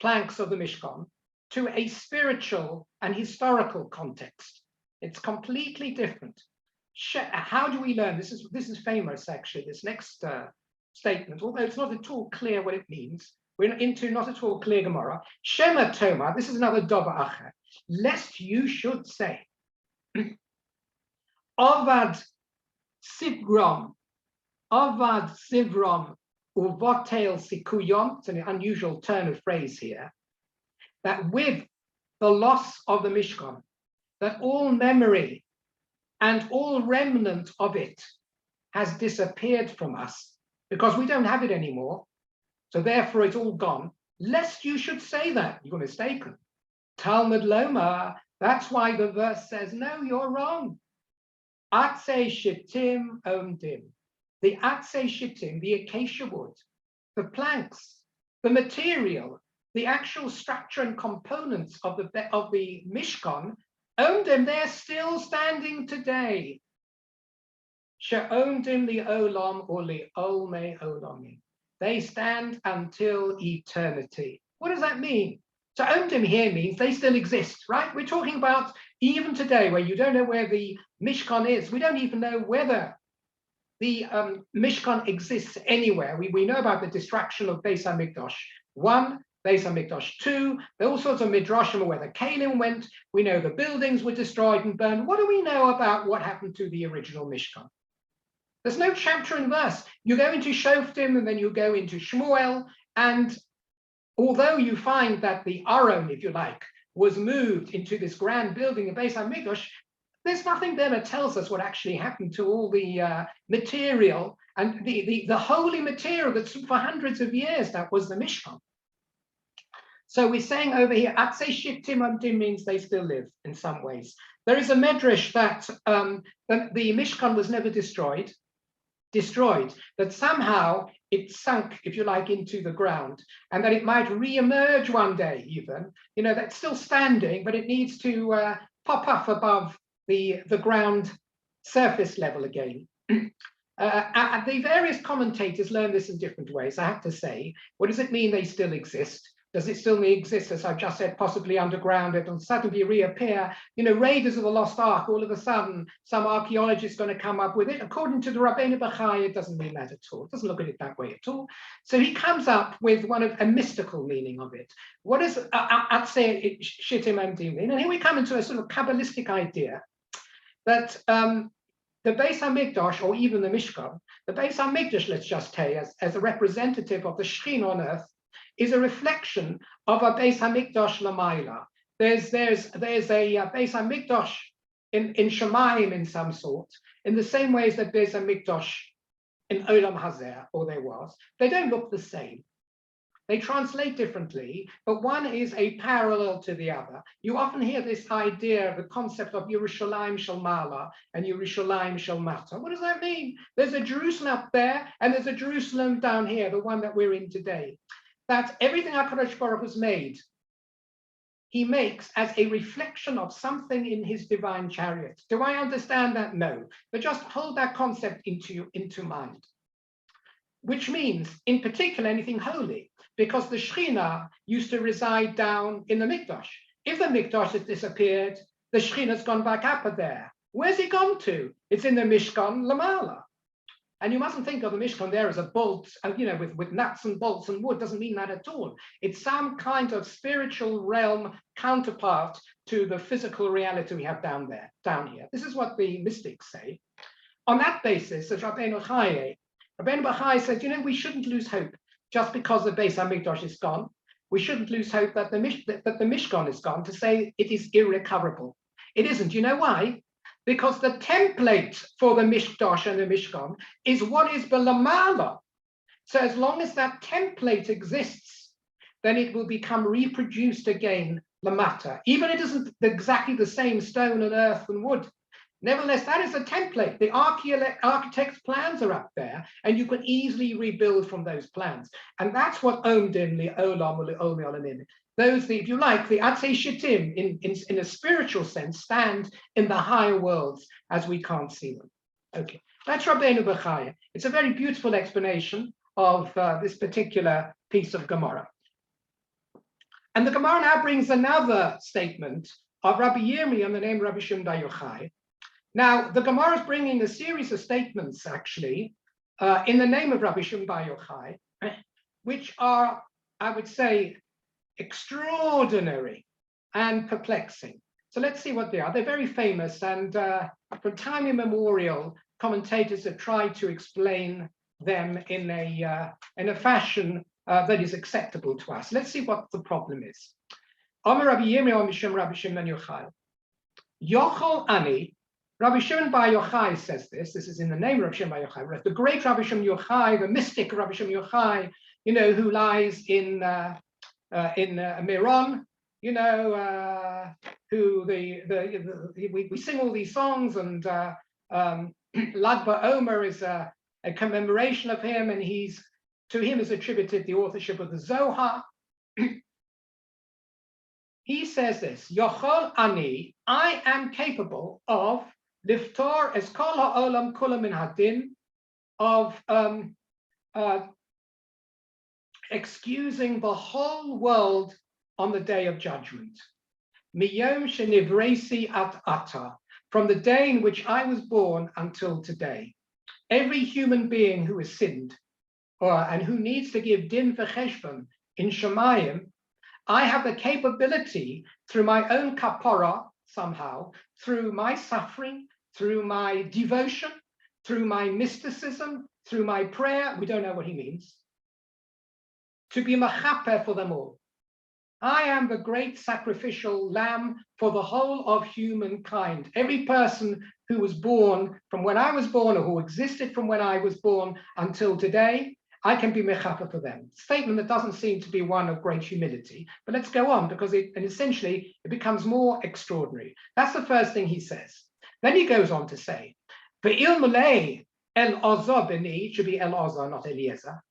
planks of the Mishkan to a spiritual and historical context. It's completely different. How do we learn? This is famous, actually, this next statement, although it's not at all clear what it means. We're into not at all clear Gemara. Shema Toma, this is another Doba Acher, lest you should say, Avad Sivrom, Uvotel Sikuyon, it's an unusual turn of phrase here, that with the loss of the Mishkan, that all memory and all remnant of it has disappeared from us because we don't have it anymore. So therefore it's all gone. Lest you should say that, you're mistaken. Talmud Loma, that's why the verse says, no, you're wrong. Atzei Shittim Omdim. The Atzei Shittim, the acacia wood, the planks, the material, the actual structure and components of the Mishkan, Omdim, they're still standing today. She'omdim li olam or li olme olamim. They stand until eternity. What does that mean? So Omdim here means they still exist, right? We're talking about even today where you don't know where the Mishkan is. We don't even know whether the Mishkan exists anywhere. We know about the destruction of Beis HaMikdash 1, Beis HaMikdash 2. There are all sorts of midrashim where the Kalim went. We know the buildings were destroyed and burned. What do we know about what happened to the original Mishkan? There's no chapter and verse. You go into Shoftim and then you go into Shmuel, and although you find that the Aron, if you like, was moved into this grand building, the Beis HaMikdash, there's nothing there that tells us what actually happened to all the material and the holy material that stood for hundreds of years. That was the Mishkan. So we're saying over here, Atzei Shittim Amdim means they still live in some ways. There is a medrash that the Mishkan was never destroyed, that somehow it sunk, if you like, into the ground, and that it might re-emerge one day even. You know, that's still standing, but it needs to pop up above the ground surface level again. The various commentators learn this in different ways, I have to say. What does it mean they still exist? Does it still exist, as I've just said, possibly underground? It'll suddenly reappear. You know, Raiders of the Lost Ark, all of a sudden, some archaeologist is going to come up with it. According to the Rabbeinu Bachai, it doesn't mean that at all. It doesn't look at it that way at all. So he comes up with a mystical meaning of it. What is Atzei Shittim Amdim mean? And here we come into a sort of Kabbalistic idea that the Beis HaMikdash, or even the Mishkan, the Beis HaMikdash, let's just say, as a representative of the Shekhinah on earth, is a reflection of a Beis HaMikdash Lamaila. There's a Beis HaMikdash in Shemayim in some sort, in the same way as the Beis HaMikdash in Olam Hazeh, or there was. They don't look the same. They translate differently, but one is a parallel to the other. You often hear this idea, the concept of Yerushalayim Shel Mala and Yerushalayim Shel Mata. What does that mean? There's a Jerusalem up there, and there's a Jerusalem down here, the one that we're in today. That everything HaKadosh Baruch Hu has made, he makes as a reflection of something in his divine chariot. Do I understand that? No. But just hold that concept into mind. Which means, in particular, anything holy, because the Shekhinah used to reside down in the Mikdash. If the Mikdash has disappeared, the Shekhinah's gone back up there. Where's it gone to? It's in the Mishkan Lamala. And you mustn't think of the Mishkan there as a bolt, you know, with nuts and bolts and wood. Doesn't mean that at all. It's some kind of spiritual realm counterpart to the physical reality we have down here. This is what the mystics say. On that basis, as Rabbeinu Bachai said, you know, we shouldn't lose hope just because the Beis HaMikdash is gone. We shouldn't lose hope that the Mishkan is gone, to say it is irrecoverable. It isn't. You know why? Because the template for the Mikdash and the Mishkan is what is Belamala. So as long as that template exists, then it will become reproduced again, Lamata. Even if it isn't exactly the same stone and earth and wood. Nevertheless, that is a template. The architect's plans are up there, and you can easily rebuild from those plans. And that's what Omdim li Olam li Omi Olamim. Those, if you like, the Atzei Shittim, in a spiritual sense, stand in the higher worlds as we can't see them. Okay, that's Rabbeinu Bachai. It's a very beautiful explanation of this particular piece of Gemara. And the Gemara now brings another statement of Rabbi Yirmiyah, the name Rabbi Shimon Bar Yochai. Now, the Gemara is bringing a series of statements, actually, in the name of Rabbi Shimon Bar Yochai, which are, I would say, extraordinary and perplexing. So let's see what they are. They're very famous, and from time immemorial, commentators have tried to explain them in a fashion that is acceptable to us. Let's see what the problem is. Amar Rabbi Yirmiyah Mishum Rabbi Shimon Yochai. Yochel Ani. Rabbi Shimon Bar Yochai says this. This is in the name of Rabbi Shimon Bar Yochai. The great Rabbi Shimon Yochai, the mystic Rabbi Shimon Yochai, you know, who lies in Meron, you know, who we sing all these songs, and Lag BaOmer is a commemoration of him, and to him is attributed the authorship of the Zohar. He says this: Yochol Ani, I am capable of liftor es kol ha'olam kula min hadin, of excusing the whole world on the day of judgment. Miyom shenivresi at ata, from the day in which I was born until today. Every human being who has sinned, and who needs to give din v'cheshbon in Shemayim, I have the capability through my own kapara, somehow, through my suffering, through my devotion, through my mysticism, through my prayer, we don't know what he means, to be mechaper for them all. I am the great sacrificial lamb for the whole of humankind. Every person who was born from when I was born, or who existed from when I was born until today, I can be mechaper for them. Statement that doesn't seem to be one of great humility, but let's go on, because essentially it becomes more extraordinary. That's the first thing he says. Then he goes on to say, Ve'il mulei el Ozer b'ni, should be El Ozer, not Eliezer.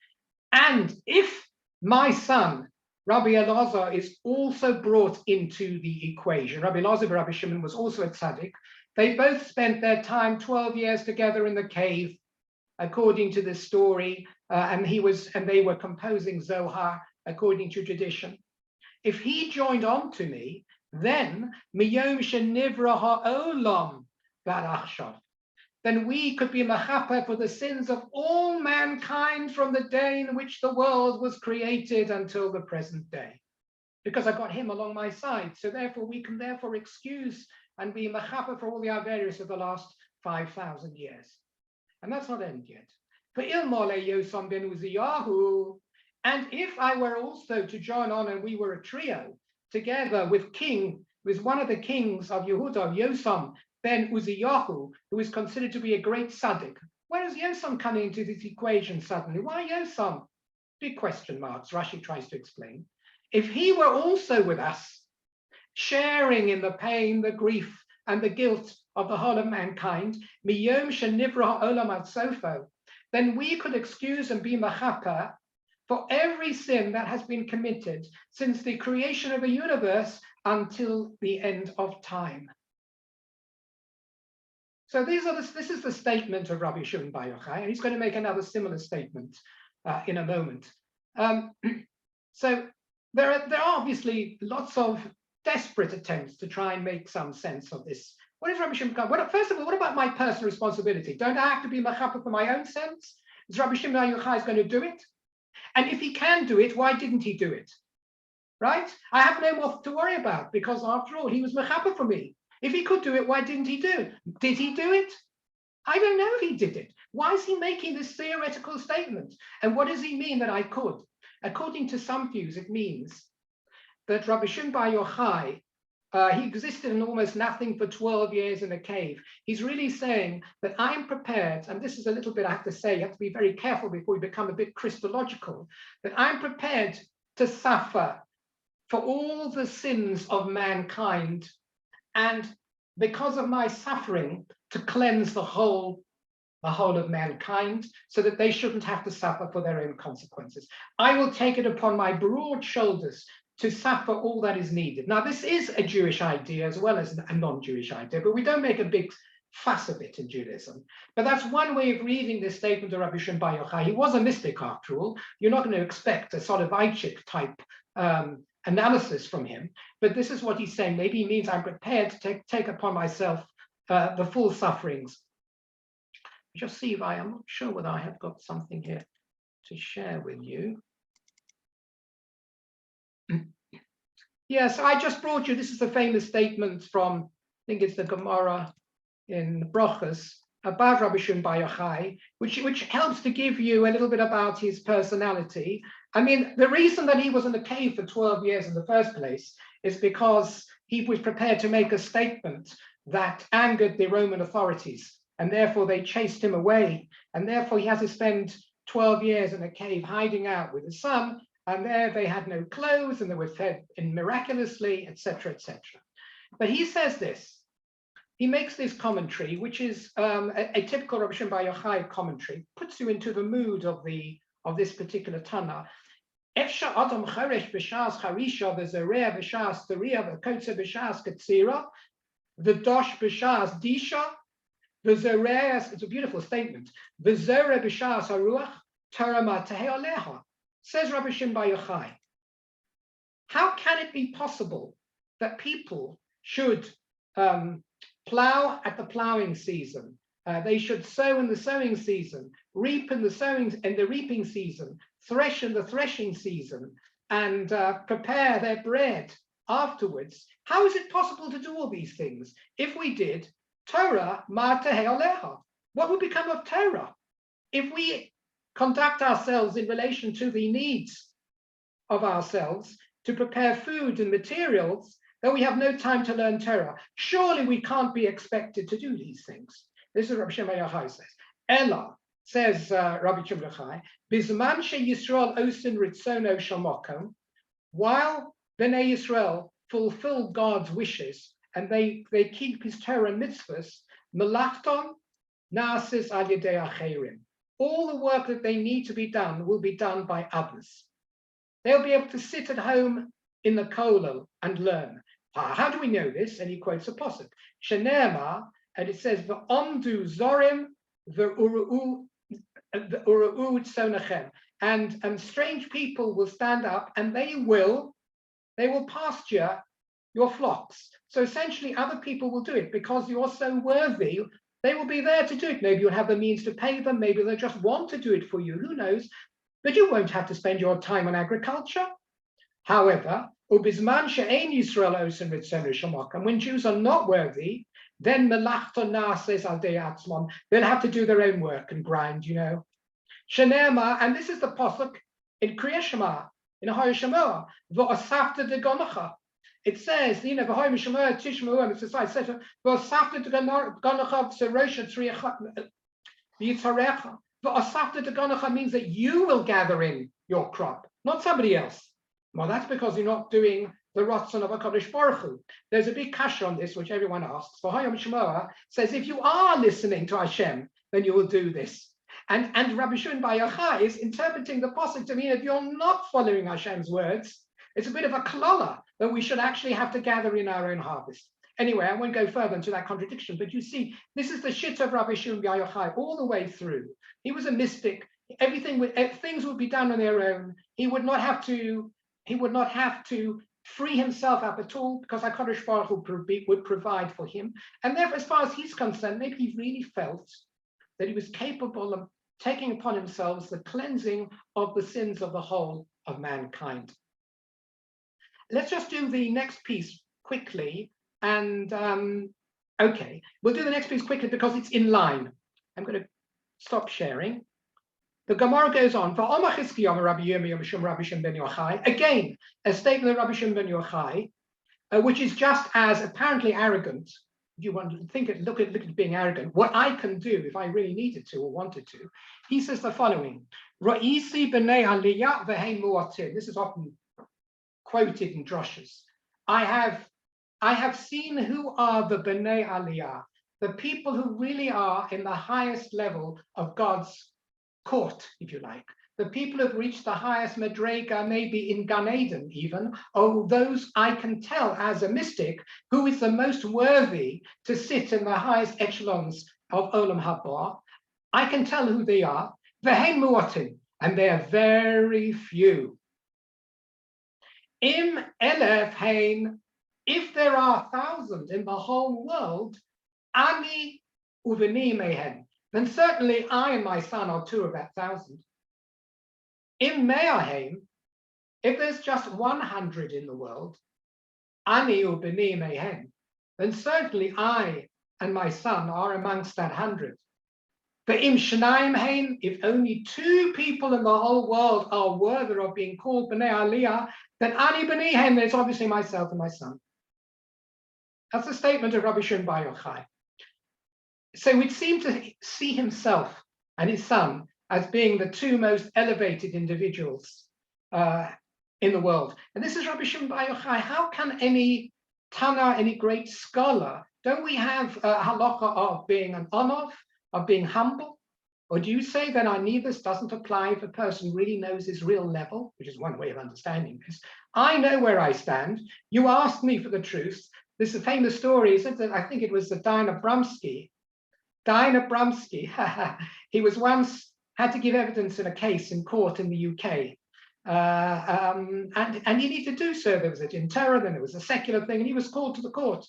And if my son, Rabbi Elazar, is also brought into the equation, Rabbi Elazar Rabbi Shimon was also a tzaddik. They both spent their time 12 years together in the cave, according to this story, and they were composing Zohar according to tradition. If he joined on to me, then miyom shenivra ha'olam barachshav, then we could be mechaper for the sins of all mankind from the day in which the world was created until the present day. Because I got him along my side, so therefore we can excuse and be mechaper for all the Averius of the last 5,000 years. And that's not end yet. For ilmole Yosam ben Uziyahu, and if I were also to join on and we were a trio together with one of the kings of Yehuda, Yosam ben Uziyahu, who is considered to be a great tzaddik. Where does Yosam come into this equation suddenly? Why Yosam? Big question marks, Rashi tries to explain. If he were also with us, sharing in the pain, the grief, and the guilt of the whole of mankind, miyom shenivra olam ad sofo, then we could excuse and be mechaper for every sin that has been committed since the creation of a universe until the end of time. So this is the statement of Rabbi Shimon bar Yochai, and he's going to make another similar statement in a moment. So there are obviously lots of desperate attempts to try and make some sense of this. What is Rabbi Shimon? First of all, what about my personal responsibility? Don't I have to be mechaper for my own sins? Is Rabbi Shimon bar Yochai going to do it? And if he can do it, why didn't he do it? Right? I have no more to worry about, because after all, he was mechaper for me. If he could do it, why didn't he do it? Did he do it? I don't know if he did it. Why is he making this theoretical statement? And what does he mean that I could? According to some views, it means that Rabbi Shimon bar Yochai, he existed in almost nothing for 12 years in a cave. He's really saying that I'm prepared, and this is a little bit I have to say, you have to be very careful before we become a bit Christological, that I'm prepared to suffer for all the sins of mankind, and because of my suffering, to cleanse the whole of mankind, so that they shouldn't have to suffer for their own consequences. I will take it upon my broad shoulders to suffer all that is needed. Now, this is a Jewish idea as well as a non-Jewish idea, but we don't make a big fuss of it in Judaism. But that's one way of reading this statement of Rabbi Shimon bar Yochai. He was a mystic after all. You're not going to expect a Soloveitchik type analysis from him, but this is what he's saying. Maybe he means I'm prepared to take upon myself the full sufferings. Just see if I'm not sure whether I have got something here to share with you. Yes, I just brought you, this is the famous statement from, I think it's the Gemara in Brochus, about Rabbi Shimon bar Yochai, which helps to give you a little bit about his personality. I mean, the reason that he was in the cave for 12 years in the first place is because he was prepared to make a statement that angered the Roman authorities, and therefore they chased him away, and therefore he has to spend 12 years in a cave hiding out with his son, and there they had no clothes, and they were fed miraculously, etc., etc. But he says this. He makes this commentary, which is a typical Rabbi Shimon bar Yochai commentary, puts you into the mood of this particular Tana. Efsha adam charesh b'shas charisha v'zerea b'shas teria v'kotze b'shas ketzira v'dosh b'shas disha v'zerea. It's a beautiful statement. V'zere b'shas haruach terama tehealeha. Says Rabbi Shimon bar Yochai, how can it be possible that people should plow at the plowing season? They should sow in the sowing season, reap in the reaping season, thresh in the threshing season, and prepare their bread afterwards. How is it possible to do all these things? If we did, Torah ma tehealeha. What would become of Torah? If we conduct ourselves in relation to the needs of ourselves to prepare food and materials, that we have no time to learn Torah. Surely we can't be expected to do these things. This is what Rabbi Shimon Bar Yochai says. Ella, says Rabbi Shimon Bar Yochai, Bizman Yisrael osin ritzono shamokom, while Bnei Yisrael fulfill God's wishes and they keep his Torah and mitzvahs, melachton na'asis al yedei acherim. All the work that they need to be done will be done by others. They'll be able to sit at home in the kollel and learn. How do we know this? And he quotes a pasuk, Shene'emar, and it says, "V'omdu zorim v'uruu tzonachem," and strange people will stand up and they will pasture your flocks. So essentially, other people will do it because you're so worthy. They will be there to do it. Maybe you'll have the means to pay them. Maybe they'll just want to do it for you. Who knows? But you won't have to spend your time on agriculture. However, ubizman she'ein Yisrael osen ritzonu shamokom, when Jews are not worthy, then melachton na'ases al dei atzmon, they'll have to do their own work and grind, you know. Shene'emar, and this is the pasuk in Kriya Shema, in Ahoy Shemoah, v'osafta de gonacha. It says, you know, v'hoy mishemoah tishmeu, and it's a side set, v'osafta de gonacha v'serosha tzriyacha v'yitzarecha. V'osafta de gonacha means that you will gather in your crop, not somebody else. Well, that's because you're not doing the Ratzon of HaKadosh Baruch Hu. There's a big kasha on this, which everyone asks. For Hayom Shemoah says, if you are listening to Hashem, then you will do this. And Rabbi Shimon Bar Yochai is interpreting the pasuk to mean if you're not following Hashem's words, it's a bit of a klala that we should actually have to gather in our own harvest. Anyway, I won't go further into that contradiction, but you see, this is the shit of Rabbi Shimon Bar Yochai all the way through. He was a mystic. Things would be done on their own. He would not have to free himself up at all because HaKadosh Baruch Hu would provide for him. And therefore, as far as he's concerned, maybe he really felt that he was capable of taking upon himself the cleansing of the sins of the whole of mankind. Let's just do the next piece quickly. And okay, we'll do the next piece quickly because it's in line. I'm going to stop sharing. The Gemara goes on. Again, a statement of Rabbi Shimon ben Yochai, which is just as apparently arrogant. If you want to look at being arrogant, what I can do if I really needed to or wanted to. He says the following: Ra'isi b'nei aliyah v'hein mu'atin. This is often quoted in droshes. I have seen who are the b'nei aliyah, the people who really are in the highest level of God's court, if you like, the people who have reached the highest madrega, maybe in Gan Eden even. Oh, those I can tell as a mystic who is the most worthy to sit in the highest echelons of Olam Haba. I can tell who they are. V'hein mu'atin, and they are very few. Im elef hein, if there are 1,000 in the whole world, ani uveni mehen, then certainly I and my son are two of that 1,000. In Me'ahem, if there's just 100 in the world, ani ubini mehen, then certainly I and my son are amongst that 100. But im shnaim hein, if only 2 people in the whole world are worthy of being called b'nei aliyah, then ani b'nei hen, it's obviously myself and my son. That's the statement of Rabbi Shimon Bar Yochai. So we'd seem to see himself and his son as being the 2 most elevated individuals in the world. And this is Rabbi Shimon Bar Yochai. How can any Tana, any great scholar, don't we have a halacha of being an onof, of being humble? Or do you say that our nevis doesn't apply if a person really knows his real level, which is one way of understanding this? I know where I stand. You asked me for the truth. This is a famous story, isn't it? I think it was the Dayan Abramsky. Dayan Abramsky, he was once had to give evidence in a case in court in the UK. And he needed to do so. There was a din Torah, then there was a secular thing, and he was called to the court.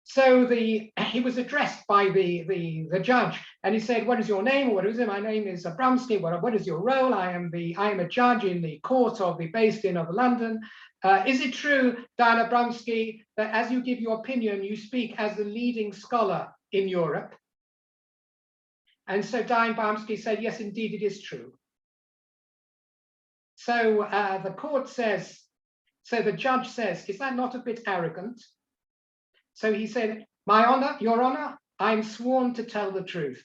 So he was addressed by the judge, and he said, "What is your name?" Or what is it? "My name is Abramsky. What is your role?" I am a judge in the court of the Based in of London. Is it true, Dayan Abramsky, that as you give your opinion, you speak as the leading scholar in Europe? And so Dayan Abramsky said, "Yes, indeed, it is true." So the court says, so the judge says, is that not a bit arrogant? So he said, my honor, your honor, I'm sworn to tell the truth.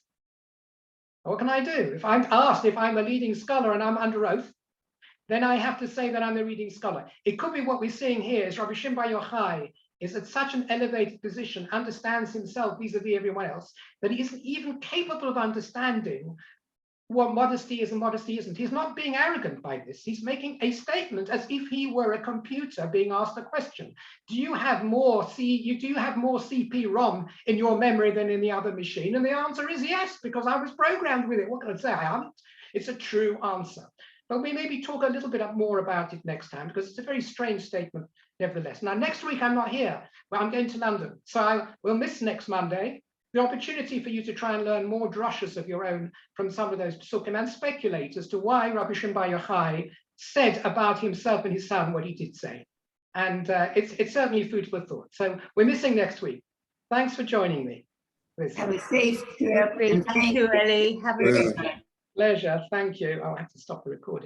What can I do? If I'm asked if I'm a leading scholar and I'm under oath, then I have to say that I'm a leading scholar. It could be what we're seeing here is Rabbi Shimon Bar Yochai is at such an elevated position, understands himself vis-a-vis everyone else, that he isn't even capable of understanding what modesty is and modesty isn't. He's not being arrogant by this. He's making a statement as if he were a computer being asked a question. Do you have more CP-ROM in your memory than in the other machine? And the answer is yes, because I was programmed with it. What can I say? I haven't. It's a true answer. But we maybe talk a little bit more about it next time, because it's a very strange statement nevertheless. Now, next week I'm not here, but I'm going to London. So we'll miss next Monday. The opportunity for you to try and learn more drushes of your own from some of those psukim and speculate as to why Rabbi Shimon Bar Yochai said about himself and his son what he did say. And it's certainly food for thought. So we're missing next week. Thanks for joining me. Have a safe trip. And Thank you, Ellie. Have a good Pleasure. Thank you. I'll have to stop the recording.